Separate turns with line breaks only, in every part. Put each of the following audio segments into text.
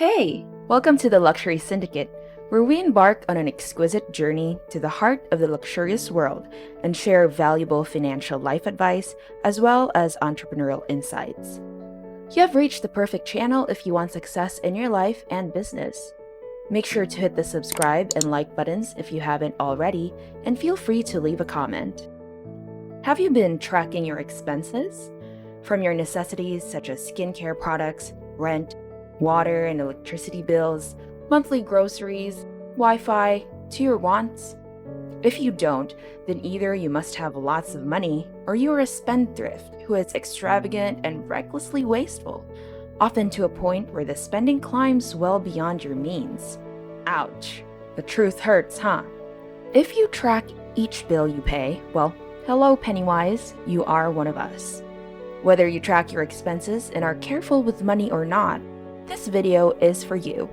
Hey, welcome to the Luxury Syndicate, where we embark on an exquisite journey to the heart of the luxurious world and share valuable financial life advice as well as entrepreneurial insights. You have reached the perfect channel if you want success in your life and business. Make sure to hit the subscribe and like buttons if you haven't already, and feel free to leave a comment. Have you been tracking your expenses? From your necessities such as skincare products, rent, water and electricity bills, monthly groceries, Wi-Fi, to your wants? If you don't, then either you must have lots of money or you are a spendthrift who is extravagant and recklessly wasteful, often to a point where the spending climbs well beyond your means. Ouch. The truth hurts, huh? If you track each bill you pay, well, hello Pennywise, you are one of us. Whether you track your expenses and are careful with money or not, this video is for you.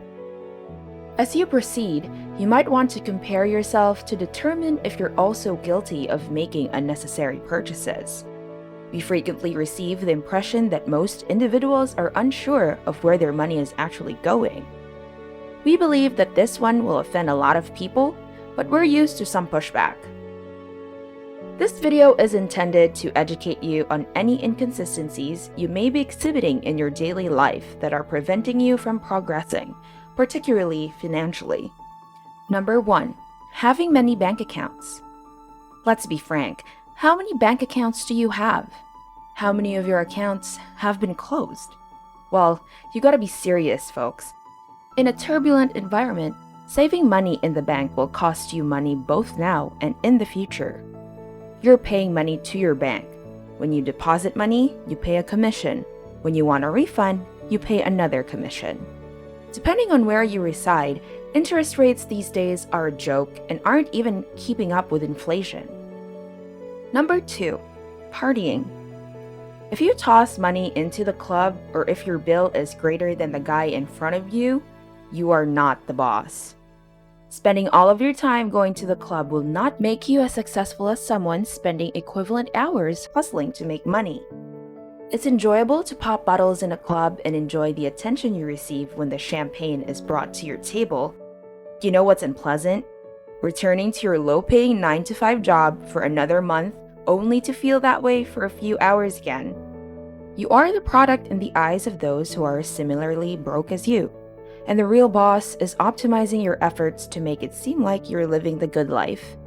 As you proceed, you might want to compare yourself to determine if you're also guilty of making unnecessary purchases. We frequently receive the impression that most individuals are unsure of where their money is actually going. We believe that this one will offend a lot of people, but we're used to some pushback. This video is intended to educate you on any inconsistencies you may be exhibiting in your daily life that are preventing you from progressing, particularly financially. Number 1. Having many bank accounts. Let's be frank, how many bank accounts do you have? How many of your accounts have been closed? Well, you gotta be serious, folks. In a turbulent environment, saving money in the bank will cost you money both now and in the future. You're paying money to your bank. When you deposit money, you pay a commission. When you want a refund, you pay another commission. Depending on where you reside, interest rates these days are a joke and aren't even keeping up with inflation. Number 2. Partying. If you toss money into the club or if your bill is greater than the guy in front of you, you are not the boss. Spending all of your time going to the club will not make you as successful as someone spending equivalent hours hustling to make money. It's enjoyable to pop bottles in a club and enjoy the attention you receive when the champagne is brought to your table. You know what's unpleasant? Returning to your low-paying 9-to-5 job for another month only to feel that way for a few hours again. You are the product in the eyes of those who are similarly broke as you. And the real boss is optimizing your efforts to make it seem like you're living the good life.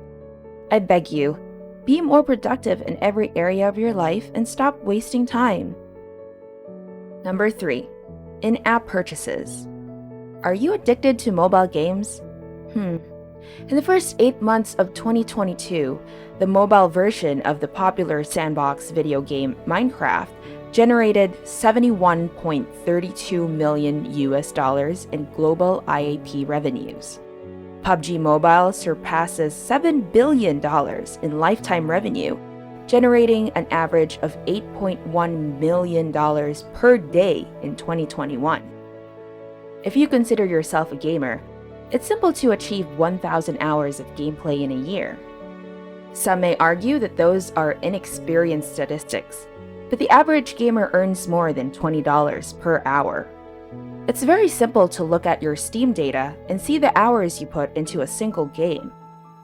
I beg you, be more productive in every area of your life and stop wasting time. Number 3. In-app purchases. Are you addicted to mobile games? In the first 8 months of 2022, the mobile version of the popular sandbox video game Minecraft generated $71.32 million in global IAP revenues. PUBG Mobile surpasses $7 billion in lifetime revenue, generating an average of $8.1 million per day in 2021. If you consider yourself a gamer, it's simple to achieve 1,000 hours of gameplay in a year. Some may argue that those are inexperienced statistics, but the average gamer earns more than $20 per hour. It's very simple to look at your Steam data and see the hours you put into a single game.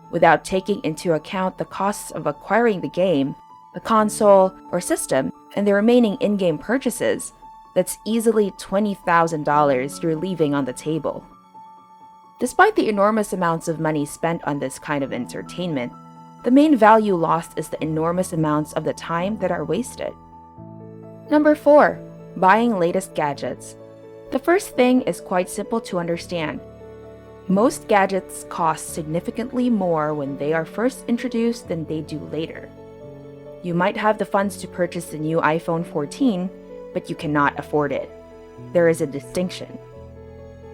Without taking into account the costs of acquiring the game, the console or system, and the remaining in-game purchases, that's easily $20,000 you're leaving on the table. Despite the enormous amounts of money spent on this kind of entertainment, the main value lost is the enormous amounts of the time that are wasted. Number 4. Buying latest gadgets. The first thing is quite simple to understand. Most gadgets cost significantly more when they are first introduced than they do later. You might have the funds to purchase the new iPhone 14, but you cannot afford it. There is a distinction.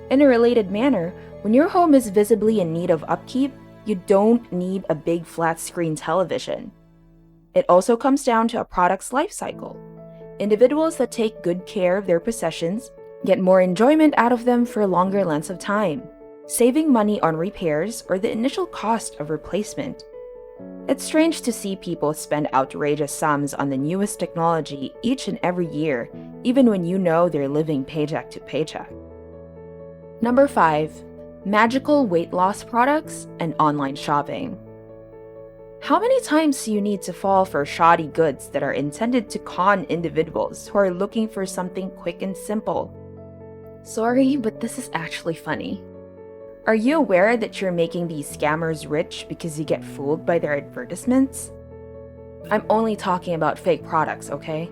In a related manner, when your home is visibly in need of upkeep, you don't need a big flat-screen television. It also comes down to a product's life cycle. Individuals that take good care of their possessions get more enjoyment out of them for longer lengths of time, saving money on repairs or the initial cost of replacement. It's strange to see people spend outrageous sums on the newest technology each and every year, even when you know they're living paycheck to paycheck. Number 5. Magical weight loss products and online shopping. How many times do you need to fall for shoddy goods that are intended to con individuals who are looking for something quick and simple? Sorry, but this is actually funny. Are you aware that you're making these scammers rich because you get fooled by their advertisements? I'm only talking about fake products, okay?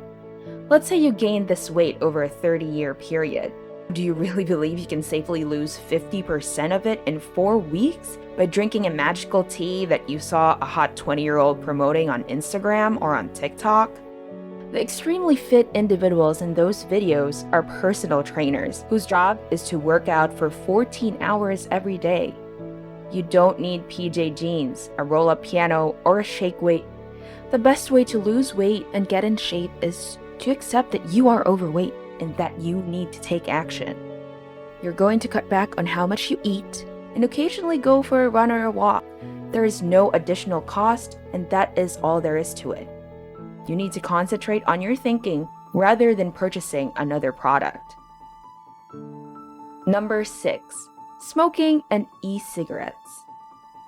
Let's say you gained this weight over a 30-year period. Do you really believe you can safely lose 50% of it in 4 weeks by drinking a magical tea that you saw a hot 20-year-old promoting on Instagram or on TikTok? The extremely fit individuals in those videos are personal trainers whose job is to work out for 14 hours every day. You don't need PJ jeans, a roll-up piano, or a shake weight. The best way to lose weight and get in shape is to accept that you are overweight and that you need to take action. You're going to cut back on how much you eat and occasionally go for a run or a walk. There is no additional cost, and that is all there is to it. You need to concentrate on your thinking rather than purchasing another product. Number 6. Smoking and e-cigarettes.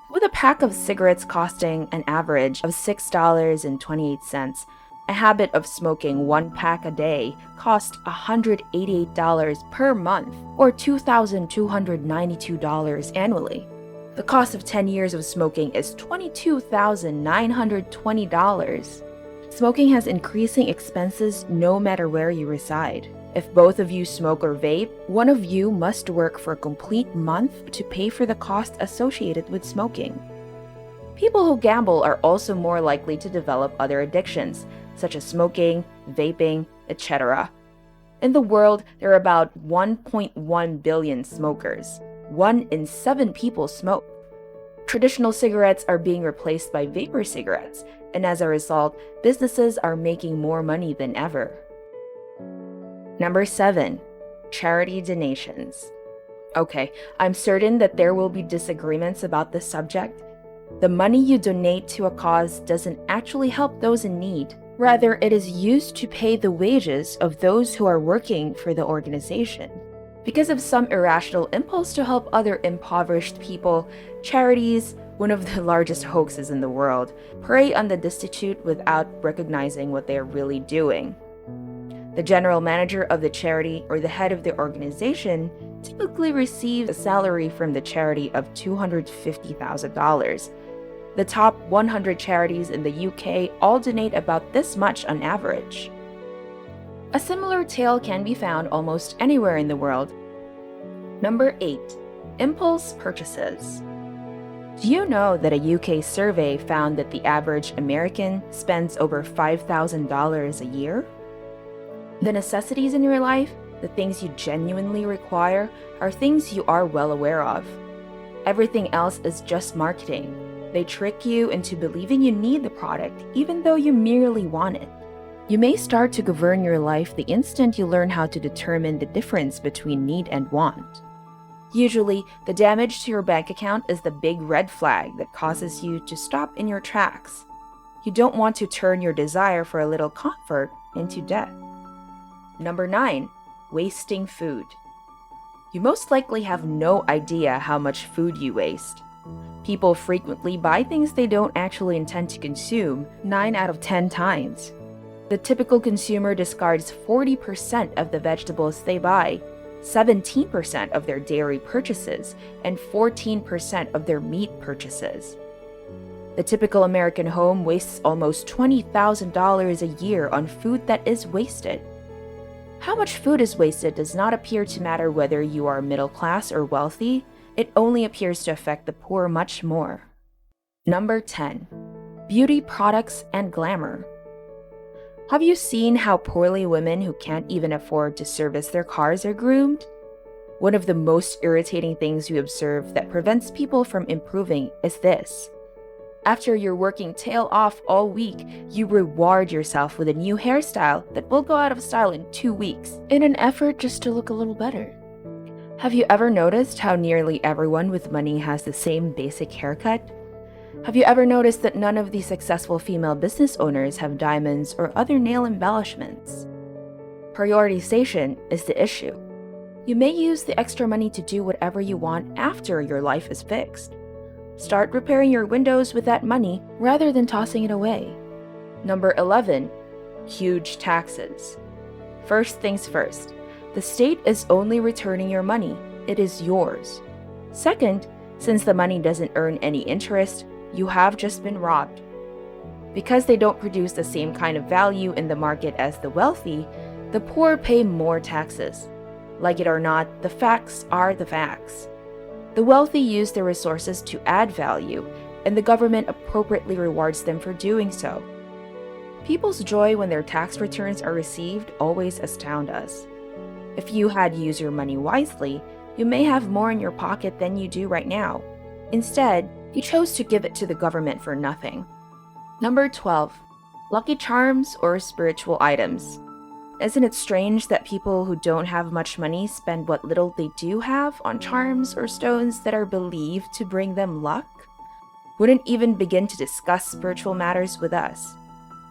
With a pack of cigarettes costing an average of $6.28, a habit of smoking 1 pack a day costs $188 per month, or $2,292 annually. The cost of 10 years of smoking is $22,920. Smoking has increasing expenses no matter where you reside. If both of you smoke or vape, one of you must work for a complete month to pay for the cost associated with smoking. People who gamble are also more likely to develop other addictions, such as smoking, vaping, etc. In the world, there are about 1.1 billion smokers. 1 in 7 people smoke. Traditional cigarettes are being replaced by vapor cigarettes, and as a result, businesses are making more money than ever. Number 7. Charity donations. Okay, I'm certain that there will be disagreements about this subject. The money you donate to a cause doesn't actually help those in need. Rather, it is used to pay the wages of those who are working for the organization. Because of some irrational impulse to help other impoverished people, charities, one of the largest hoaxes in the world, prey on the destitute without recognizing what they are really doing. The general manager of the charity or the head of the organization typically receives a salary from the charity of $250,000. The top 100 charities in the UK all donate about this much on average. A similar tale can be found almost anywhere in the world. Number 8. Impulse purchases. Do you know that a UK survey found that the average American spends over $5,000 a year? The necessities in your life, the things you genuinely require, are things you are well aware of. Everything else is just marketing. They trick you into believing you need the product, even though you merely want it. You may start to govern your life the instant you learn how to determine the difference between need and want. Usually, the damage to your bank account is the big red flag that causes you to stop in your tracks. You don't want to turn your desire for a little comfort into debt. Number 9. Wasting food. You most likely have no idea how much food you waste. People frequently buy things they don't actually intend to consume 9 out of 10 times. The typical consumer discards 40% of the vegetables they buy, 17% of their dairy purchases, and 14% of their meat purchases. The typical American home wastes almost $20,000 a year on food that is wasted. How much food is wasted does not appear to matter whether you are middle class or wealthy. It only appears to affect the poor much more. Number 10. Beauty products and glamour. Have you seen how poorly women who can't even afford to service their cars are groomed? One of the most irritating things we observe that prevents people from improving is this. After you're working tail off all week, you reward yourself with a new hairstyle that will go out of style in 2 weeks in an effort just to look a little better. Have you ever noticed how nearly everyone with money has the same basic haircut? Have you ever noticed that none of the successful female business owners have diamonds or other nail embellishments? Prioritization is the issue. You may use the extra money to do whatever you want after your life is fixed. Start repairing your windows with that money rather than tossing it away. Number 11. Huge taxes. First things first, the state is only returning your money. It is yours. Second, since the money doesn't earn any interest, you have just been robbed. Because they don't produce the same kind of value in the market as the wealthy, the poor pay more taxes. Like it or not, the facts are the facts. The wealthy use their resources to add value, and the government appropriately rewards them for doing so. People's joy when their tax returns are received always astound us. If you had used your money wisely, you may have more in your pocket than you do right now. Instead, you chose to give it to the government for nothing. Number 12. Lucky charms or spiritual items. Isn't it strange that people who don't have much money spend what little they do have on charms or stones that are believed to bring them luck? Wouldn't even begin to discuss spiritual matters with us.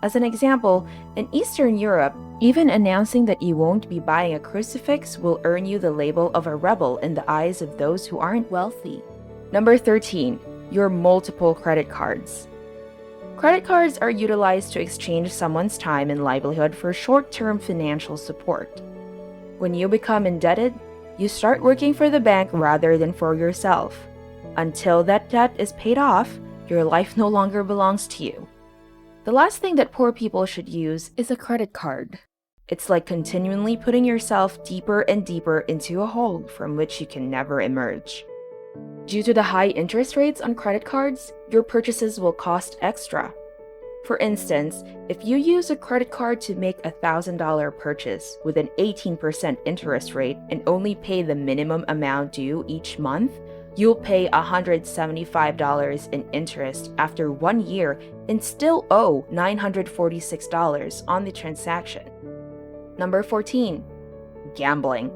As an example, in Eastern Europe, even announcing that you won't be buying a crucifix will earn you the label of a rebel in the eyes of those who aren't wealthy. Number 13. Your multiple credit cards. Credit cards are utilized to exchange someone's time and livelihood for short-term financial support. When you become indebted, you start working for the bank rather than for yourself. Until that debt is paid off, your life no longer belongs to you. The last thing that poor people should use is a credit card. It's like continually putting yourself deeper and deeper into a hole from which you can never emerge. Due to the high interest rates on credit cards, your purchases will cost extra. For instance, if you use a credit card to make a $1,000 purchase with an 18% interest rate and only pay the minimum amount due each month, you'll pay $175 in interest after 1 year and still owe $946 on the transaction. Number 14. Gambling.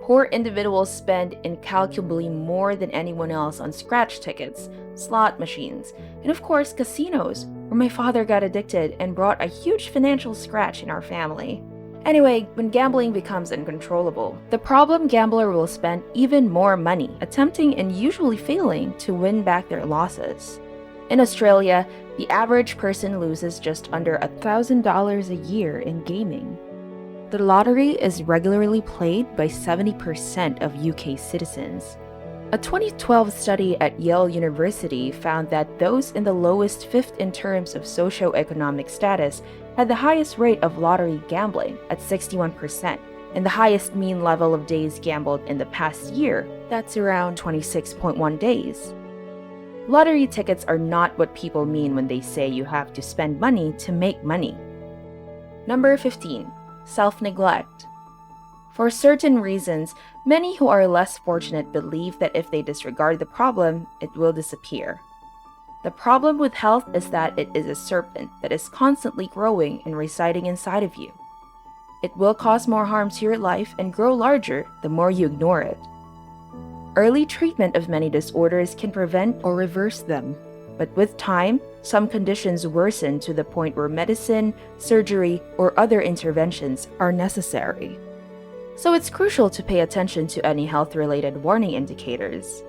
Poor individuals spend incalculably more than anyone else on scratch tickets, slot machines, and of course casinos, where my father got addicted and brought a huge financial scratch in our family. Anyway, when gambling becomes uncontrollable, the problem gambler will spend even more money attempting and usually failing to win back their losses. In Australia, the average person loses just under $1,000 a year in gaming. The lottery is regularly played by 70% of UK citizens. A 2012 study at Yale University found that those in the lowest fifth in terms of socioeconomic status had the highest rate of lottery gambling at 61%, and the highest mean level of days gambled in the past year, that's around 26.1 days. Lottery tickets are not what people mean when they say you have to spend money to make money. Number 15. Self-neglect. For certain reasons, many who are less fortunate believe that if they disregard the problem, it will disappear. The problem with health is that it is a serpent that is constantly growing and residing inside of you. It will cause more harm to your life and grow larger the more you ignore it. Early treatment of many disorders can prevent or reverse them, but with time, some conditions worsen to the point where medicine, surgery, or other interventions are necessary. So it's crucial to pay attention to any health-related warning indicators.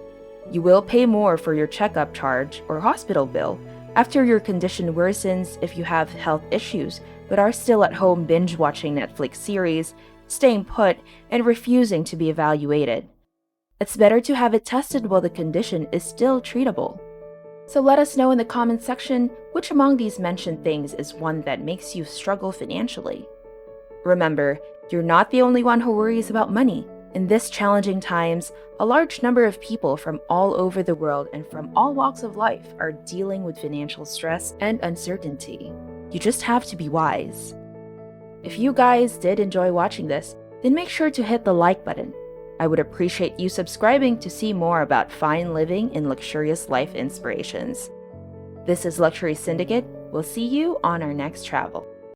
You will pay more for your checkup charge or hospital bill after your condition worsens if you have health issues but are still at home binge-watching Netflix series, staying put, and refusing to be evaluated. It's better to have it tested while the condition is still treatable. So let us know in the comments section which among these mentioned things is one that makes you struggle financially. Remember, you're not the only one who worries about money. In this challenging times, a large number of people from all over the world and from all walks of life are dealing with financial stress and uncertainty. You just have to be wise. If you guys did enjoy watching this, then make sure to hit the like button. I would appreciate you subscribing to see more about fine living and luxurious life inspirations. This is Luxury Syndicate. We'll see you on our next travel.